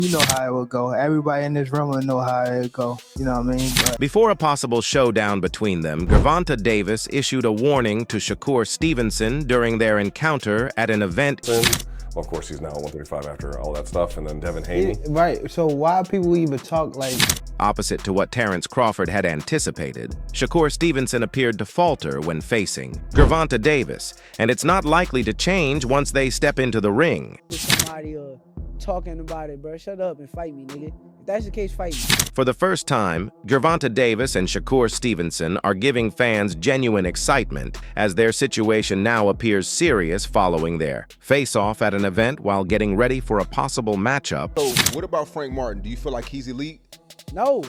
You know how it would go. Everybody in this room would know how it would go. You know what I mean? But Before a possible showdown between them, Gervonta Davis issued a warning to Shakur Stevenson during their encounter at an event. Well, of course, he's now 135 after all that stuff, and then Devin Haney. right. So why people even talk like... Opposite to what Terrence Crawford had anticipated, Shakur Stevenson appeared to falter when facing Gervonta Davis, and it's not likely to change once they step into the ring. Somebody talking about it, bro. Shut up and fight me, nigga. If that's the case, fight me. For the first time, Gervonta Davis and Shakur Stevenson are giving fans genuine excitement as their situation now appears serious following their face-off at an event while getting ready for a possible matchup. So, what about Frank Martin? Do you feel like he's elite? No,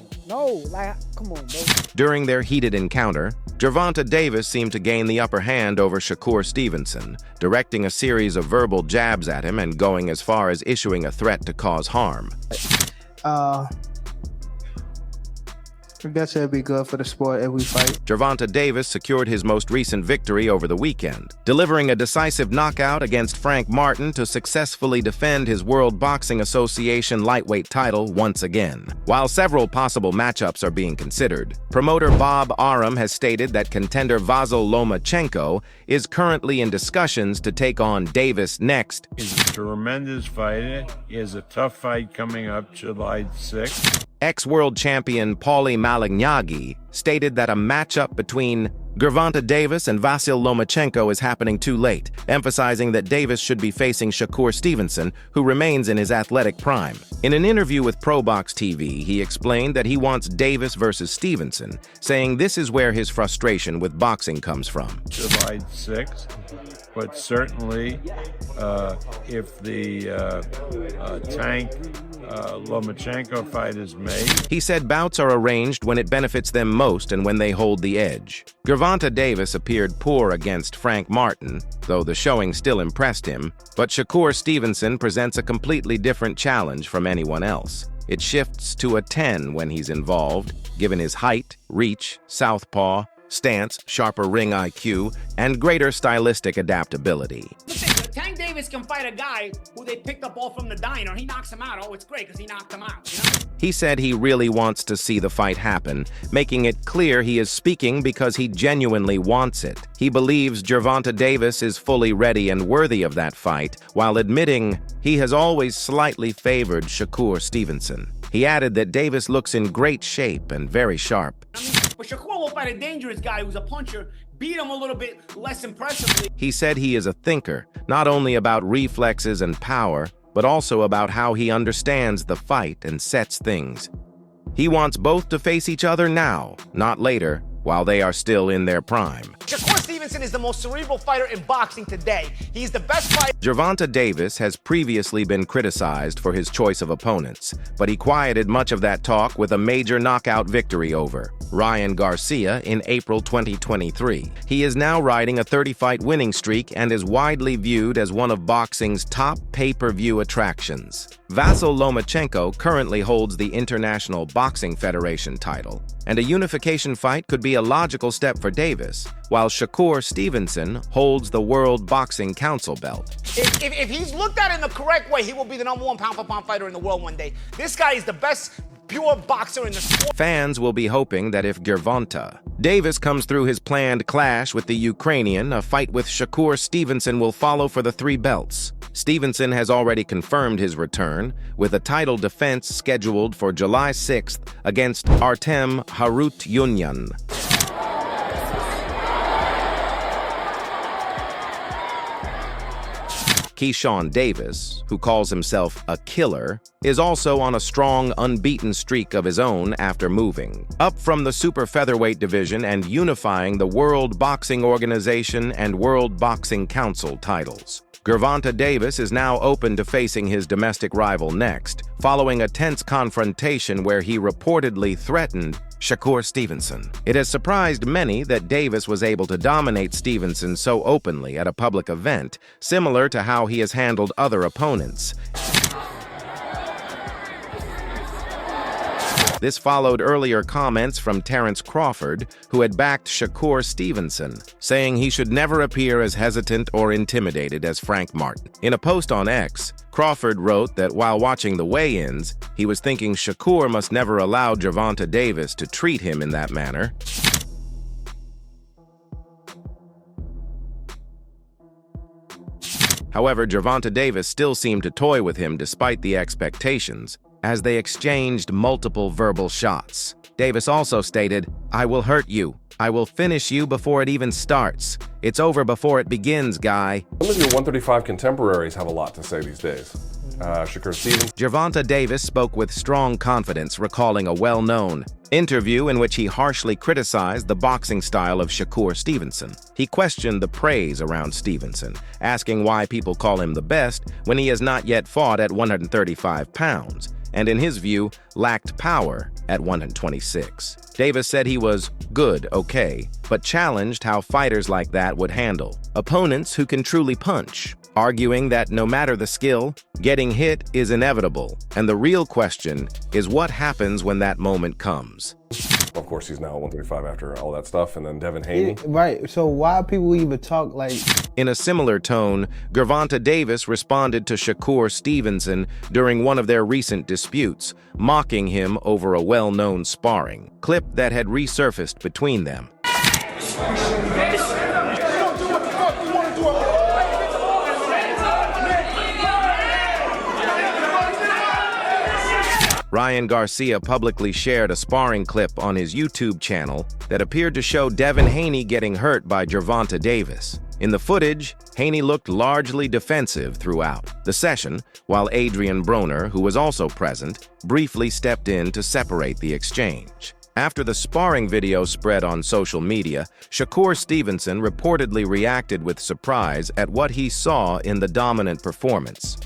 like, come on, bro. During their heated encounter, Gervonta Davis seemed to gain the upper hand over Shakur Stevenson, directing a series of verbal jabs at him and going as far as issuing a threat to cause harm. I guess it'd be good for the sport if we fight. Gervonta Davis secured his most recent victory over the weekend, delivering a decisive knockout against Frank Martin to successfully defend his World Boxing Association lightweight title once again. While several possible matchups are being considered, promoter Bob Arum has stated that contender Vasyl Lomachenko is currently in discussions to take on Davis next. He's a tremendous fighter. He has a tough fight coming up July 6th. Ex-world champion Paulie Malignaggi stated that a matchup between Gervonta Davis and Vasyl Lomachenko is happening too late, emphasizing that Davis should be facing Shakur Stevenson, who remains in his athletic prime. In an interview with ProBox TV, he explained that he wants Davis versus Stevenson, saying this is where his frustration with boxing comes from. July 6th, but certainly if the Tank Lomachenko fight is made. He said bouts are arranged when it benefits them most and when they hold the edge. Gervonta Davis appeared poor against Frank Martin, though the showing still impressed him, but Shakur Stevenson presents a completely different challenge from anyone else. It shifts to a 10 when he's involved, given his height, reach, southpaw, stance, sharper ring IQ, and greater stylistic adaptability. Tank Davis can fight a guy who they picked up all from the diner. He knocks him out. Oh, it's great because he knocked him out. You know? He said he really wants to see the fight happen, making it clear he is speaking because he genuinely wants it. He believes Gervonta Davis is fully ready and worthy of that fight, while admitting he has always slightly favored Shakur Stevenson. He added that Davis looks in great shape and very sharp. But Shakur will fight a dangerous guy who's a puncher, beat him a little bit less impressively. He said he is a thinker, not only about reflexes and power, but also about how he understands the fight and sets things. He wants both to face each other now, not later, while they are still in their prime. Shakur Stevenson is the most cerebral fighter in boxing today. He's the best fighter. Gervonta Davis has previously been criticized for his choice of opponents, but he quieted much of that talk with a major knockout victory over Ryan Garcia in April 2023. He is now riding a 30-fight winning streak and is widely viewed as one of boxing's top pay-per-view attractions. Vasyl Lomachenko currently holds the International Boxing Federation title, and a unification fight could be a logical step for Davis, while Shakur Stevenson holds the World Boxing Council belt. If he's looked at in the correct way, he will be the #1 pound-for-pound fighter in the world one day. This guy is the best pure boxer in the sport. Fans will be hoping that if Gervonta Davis comes through his planned clash with the Ukrainian, a fight with Shakur Stevenson will follow for the 3 belts. Stevenson has already confirmed his return, with a title defense scheduled for July 6th against Artem Harutyunyan. Keyshawn Davis, who calls himself a killer, is also on a strong, unbeaten streak of his own after moving up from the super featherweight division and unifying the World Boxing Organization and World Boxing Council titles. Gervonta Davis is now open to facing his domestic rival next, following a tense confrontation where he reportedly threatened Shakur Stevenson. It has surprised many that Davis was able to dominate Stevenson so openly at a public event, similar to how he has handled other opponents. This followed earlier comments from Terrence Crawford, who had backed Shakur Stevenson, saying he should never appear as hesitant or intimidated as Frank Martin. In a post on X, Crawford wrote that while watching the weigh-ins, he was thinking Shakur must never allow Gervonta Davis to treat him in that manner. However, Gervonta Davis still seemed to toy with him despite the expectations, as they exchanged multiple verbal shots. Davis also stated, "I will hurt you. I will finish you before it even starts. It's over before it begins, guy." Some of your 135 contemporaries have a lot to say these days. Shakur Stevenson. Gervonta Davis spoke with strong confidence, recalling a well-known interview in which he harshly criticized the boxing style of Shakur Stevenson. He questioned the praise around Stevenson, asking why people call him the best when he has not yet fought at 135 pounds, and in his view, lacked power at 126. Davis said he was good, okay, but challenged how fighters like that would handle opponents who can truly punch, arguing that no matter the skill, getting hit is inevitable, and the real question is what happens when that moment comes. Of course, he's now 135 after all that stuff, and then Devin Haney. Right, so why people even talk like... In a similar tone, Gervonta Davis responded to Shakur Stevenson during one of their recent disputes, mocking him over a well-known sparring clip that had resurfaced between them. Ryan Garcia publicly shared a sparring clip on his YouTube channel that appeared to show Devin Haney getting hurt by Gervonta Davis. In the footage, Haney looked largely defensive throughout the session, while Adrian Broner, who was also present, briefly stepped in to separate the exchange. After the sparring video spread on social media, Shakur Stevenson reportedly reacted with surprise at what he saw in the dominant performance.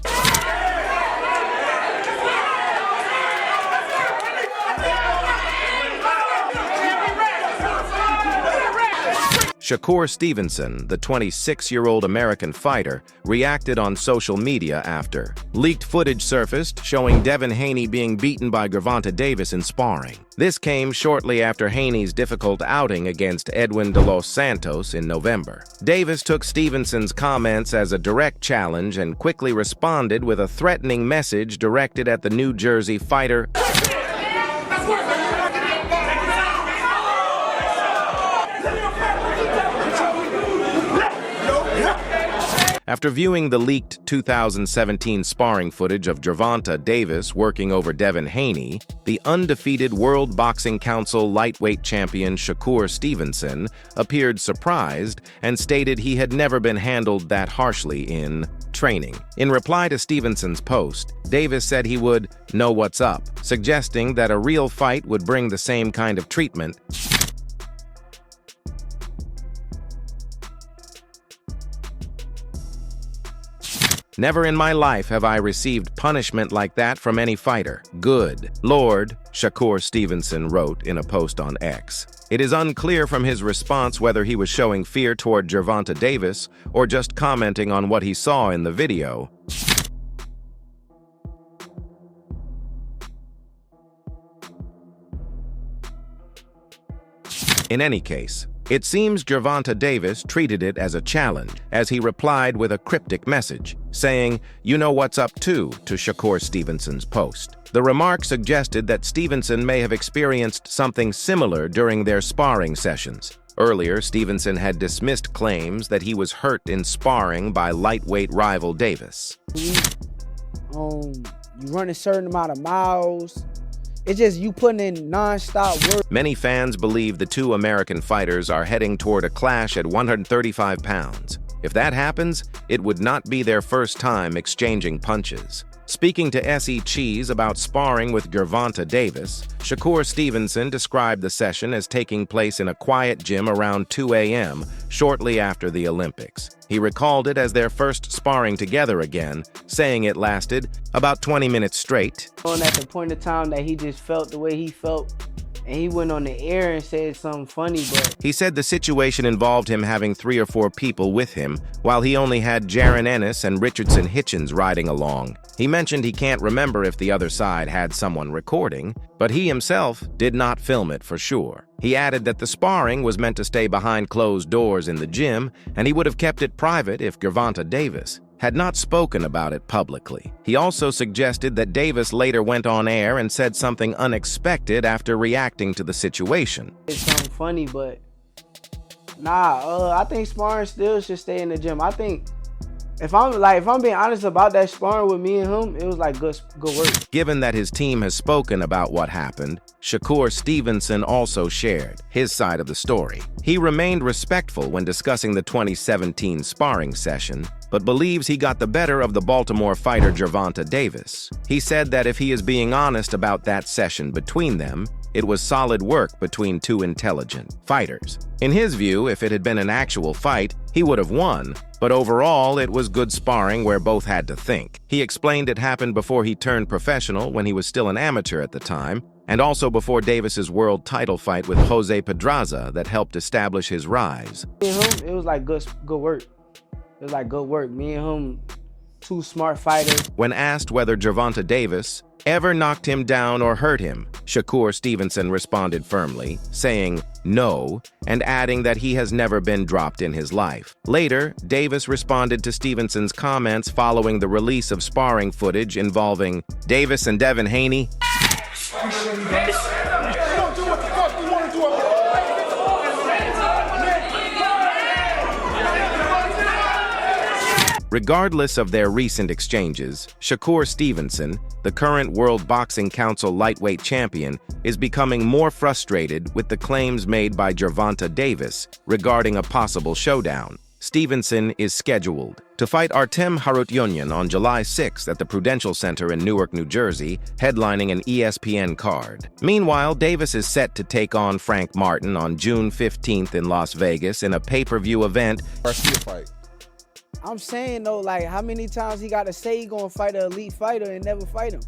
Shakur Stevenson, the 26-year-old American fighter, reacted on social media after leaked footage surfaced showing Devin Haney being beaten by Gervonta Davis in sparring. This came shortly after Haney's difficult outing against Edwin de los Santos in November. Davis took Stevenson's comments as a direct challenge and quickly responded with a threatening message directed at the New Jersey fighter. After viewing the leaked 2017 sparring footage of Gervonta Davis working over Devin Haney, the undefeated World Boxing Council lightweight champion Shakur Stevenson appeared surprised and stated he had never been handled that harshly in training. In reply to Stevenson's post, Davis said he would know what's up, suggesting that a real fight would bring the same kind of treatment. "Never in my life have I received punishment like that from any fighter. Good Lord," Shakur Stevenson wrote in a post on X. It is unclear from his response whether he was showing fear toward Gervonta Davis or just commenting on what he saw in the video. In any case, it seems Gervonta Davis treated it as a challenge, as he replied with a cryptic message, saying, "You know what's up too," to Shakur Stevenson's post. The remark suggested that Stevenson may have experienced something similar during their sparring sessions. Earlier, Stevenson had dismissed claims that he was hurt in sparring by lightweight rival Davis. You run a certain amount of miles. It's just you putting in non-stop work. Many fans believe the two American fighters are heading toward a clash at 135 pounds. If that happens, it would not be their first time exchanging punches. Speaking to S.E. Cheese about sparring with Gervonta Davis, Shakur Stevenson described the session as taking place in a quiet gym around 2 a.m., shortly after the Olympics. He recalled it as their first sparring together again, saying it lasted about 20 minutes straight. At the point of time that he just felt the way he felt, and he went on the air and said something funny, but He said the situation involved him having 3 or 4 people with him, while he only had Jaron Ennis and Richardson Hitchens riding along. He mentioned he can't remember if the other side had someone recording, but he himself did not film it for sure. He added that the sparring was meant to stay behind closed doors in the gym, and he would have kept it private if Gervonta Davis had not spoken about it publicly. He also suggested that Davis later went on air and said something unexpected after reacting to the situation. it's something funny, but nah, I think sparring still should stay in the gym. I think if I'm being honest about that sparring with me and him, it was like good work. Given that his team has spoken about what happened, Shakur Stevenson also shared his side of the story. He remained respectful when discussing the 2017 sparring session, but believes he got the better of the Baltimore fighter Gervonta Davis. He said that if he is being honest about that session between them, it was solid work between 2 intelligent fighters. In his view, if it had been an actual fight, he would have won, but overall, it was good sparring where both had to think. He explained it happened before he turned professional when he was still an amateur at the time, and also before Davis's world title fight with Jose Pedraza that helped establish his rise. Me and him, it was like good work. It was like good work. Me and him, 2 smart fighters. When asked whether Gervonta Davis ever knocked him down or hurt him, Shakur Stevenson responded firmly, saying no, and adding that he has never been dropped in his life. Later, Davis responded to Stevenson's comments following the release of sparring footage involving Davis and Devin Haney. Regardless of their recent exchanges, Shakur Stevenson, the current World Boxing Council lightweight champion, is becoming more frustrated with the claims made by Gervonta Davis regarding a possible showdown. Stevenson is scheduled to fight Artem Harutyunyan on July 6th at the Prudential Center in Newark, New Jersey, headlining an ESPN card. Meanwhile, Davis is set to take on Frank Martin on June 15th in Las Vegas in a pay-per-view event. Garcia fight. I'm saying though, like, how many times he got to say he gonna fight an elite fighter and never fight him?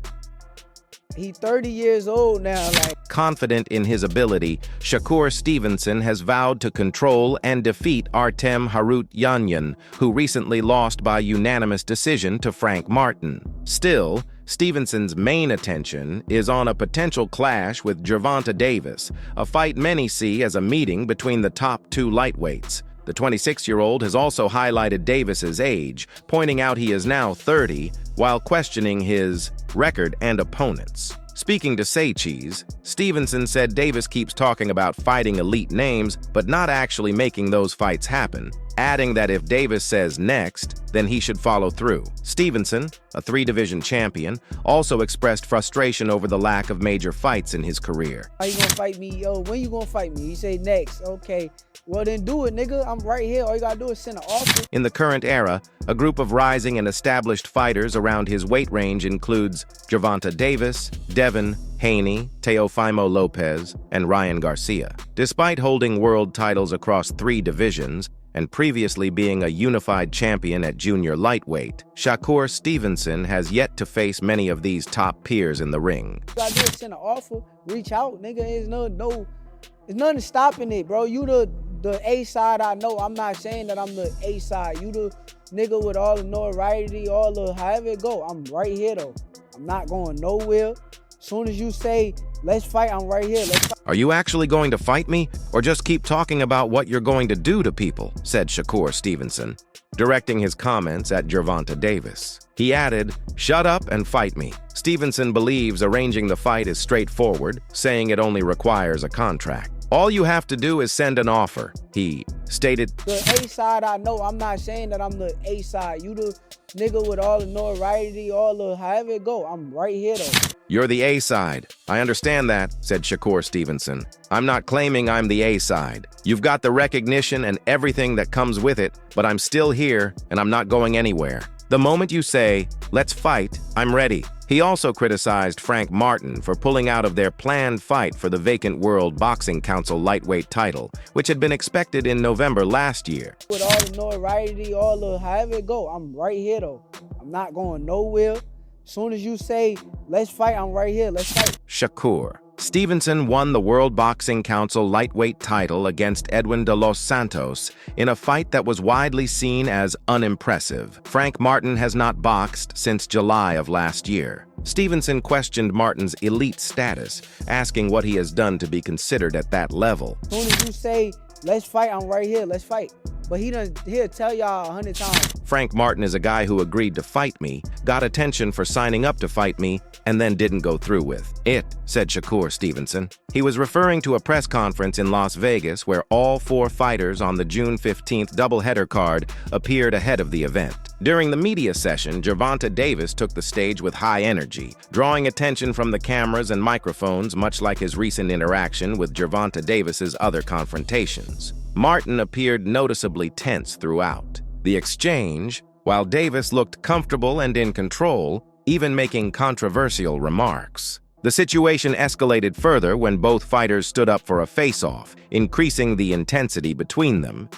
He 30 years old now, like. Confident in his ability, Shakur Stevenson has vowed to control and defeat Artem Harutyunyan, who recently lost by unanimous decision to Frank Martin. Still, Stevenson's main attention is on a potential clash with Gervonta Davis, a fight many see as a meeting between the top 2 lightweights. The 26-year-old has also highlighted Davis's age, pointing out he is now 30, while questioning his record and opponents. Speaking to Say Cheese, Stevenson said Davis keeps talking about fighting elite names, but not actually making those fights happen, adding that if Davis says next, then he should follow through. Stevenson, a 3-division champion, also expressed frustration over the lack of major fights in his career. How you gonna fight me? Yo, when you gonna fight me? He say next. Okay, well then do it, nigga. I'm right here. All you gotta do is send an offer. In the current era, a group of rising and established fighters around his weight range includes Gervonta Davis, Devin Haney, Teofimo Lopez, and Ryan Garcia. Despite holding world titles across 3 divisions, and previously being a unified champion at junior lightweight, Shakur Stevenson has yet to face many of these top peers in the ring. You gotta do is send an offer. Reach out, nigga. There's nothing stopping it, bro. You the A side, I know. I'm not saying that I'm the A side. You the nigga with all the notoriety, all the however it go. I'm right here though. I'm not going nowhere. Soon as you say, let's fight, I'm right here. Let's fight. Are you actually going to fight me, or just keep talking about what you're going to do to people? Said Shakur Stevenson, directing his comments at Gervonta Davis. He added, "Shut up and fight me." Stevenson believes arranging the fight is straightforward, saying it only requires a contract. All you have to do is send an offer, he stated. The A side, I know. I'm not saying that I'm the A side. You the nigga with all the notoriety, all the however it go. I'm right here though. You're the A side. I understand that, said Shakur Stevenson. I'm not claiming I'm the A side. You've got the recognition and everything that comes with it, but I'm still here and I'm not going anywhere. The moment you say, let's fight, I'm ready. He also criticized Frank Martin for pulling out of their planned fight for the vacant World Boxing Council lightweight title, which had been expected in November last year. With all the notoriety, all the however it go, I'm right here though. I'm not going nowhere. Soon as you say, let's fight, I'm right here. Let's fight. Shakur Stevenson won the World Boxing Council lightweight title against Edwin de los Santos in a fight that was widely seen as unimpressive. Frank Martin has not boxed since July of last year. Stevenson questioned Martin's elite status, asking what he has done to be considered at that level. As soon as you say, let's fight, I'm right here, let's fight. But he'll tell y'all 100 times. Frank Martin is a guy who agreed to fight me, got attention for signing up to fight me, and then didn't go through with it, said Shakur Stevenson. He was referring to a press conference in Las Vegas where all 4 fighters on the June 15th doubleheader card appeared ahead of the event. During the media session, Gervonta Davis took the stage with high energy, drawing attention from the cameras and microphones, much like his recent interaction with Gervonta Davis's other confrontations. Martin appeared noticeably tense throughout the exchange, while Davis looked comfortable and in control, even making controversial remarks. The situation escalated further when both fighters stood up for a face-off, increasing the intensity between them.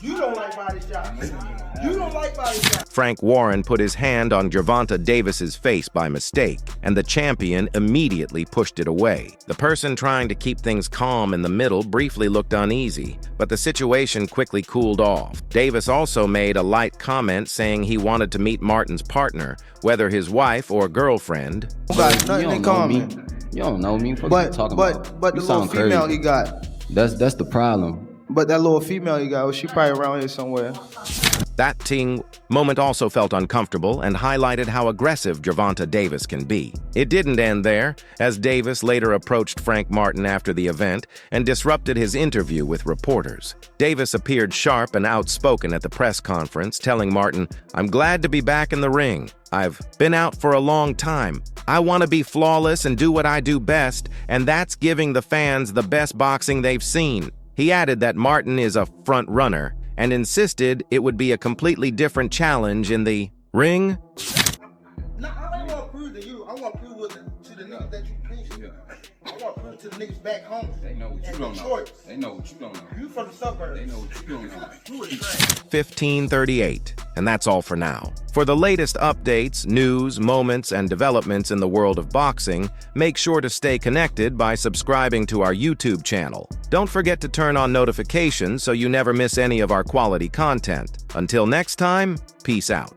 You don't like body shots. You don't like body shots. Frank Warren put his hand on Gervonta Davis's face by mistake, and the champion immediately pushed it away. The person trying to keep things calm in the middle briefly looked uneasy, but the situation quickly cooled off. Davis also made a light comment saying he wanted to meet Martin's partner, whether his wife or girlfriend. You don't know me. But the little female he got. That's the problem. But that little female he got, she probably around here somewhere. That ting moment also felt uncomfortable and highlighted how aggressive Gervonta Davis can be. It didn't end there, as Davis later approached Frank Martin after the event and disrupted his interview with reporters. Davis appeared sharp and outspoken at the press conference, telling Martin, "I'm glad to be back in the ring. I've been out for a long time. I want to be flawless and do what I do best, and that's giving the fans the best boxing they've seen." He added that Martin is a front runner and insisted it would be a completely different challenge in the ring. No, I want to prove to you. I want to prove to the niggas that you preach. I want to prove to the niggas back home. They know what you don't know. They know what you don't know. You from the suburbs. They know what you don't know. You was trash. 1538. And that's all for now. For the latest updates, news, moments, and developments in the world of boxing, make sure to stay connected by subscribing to our YouTube channel. Don't forget to turn on notifications so you never miss any of our quality content. Until next time, peace out.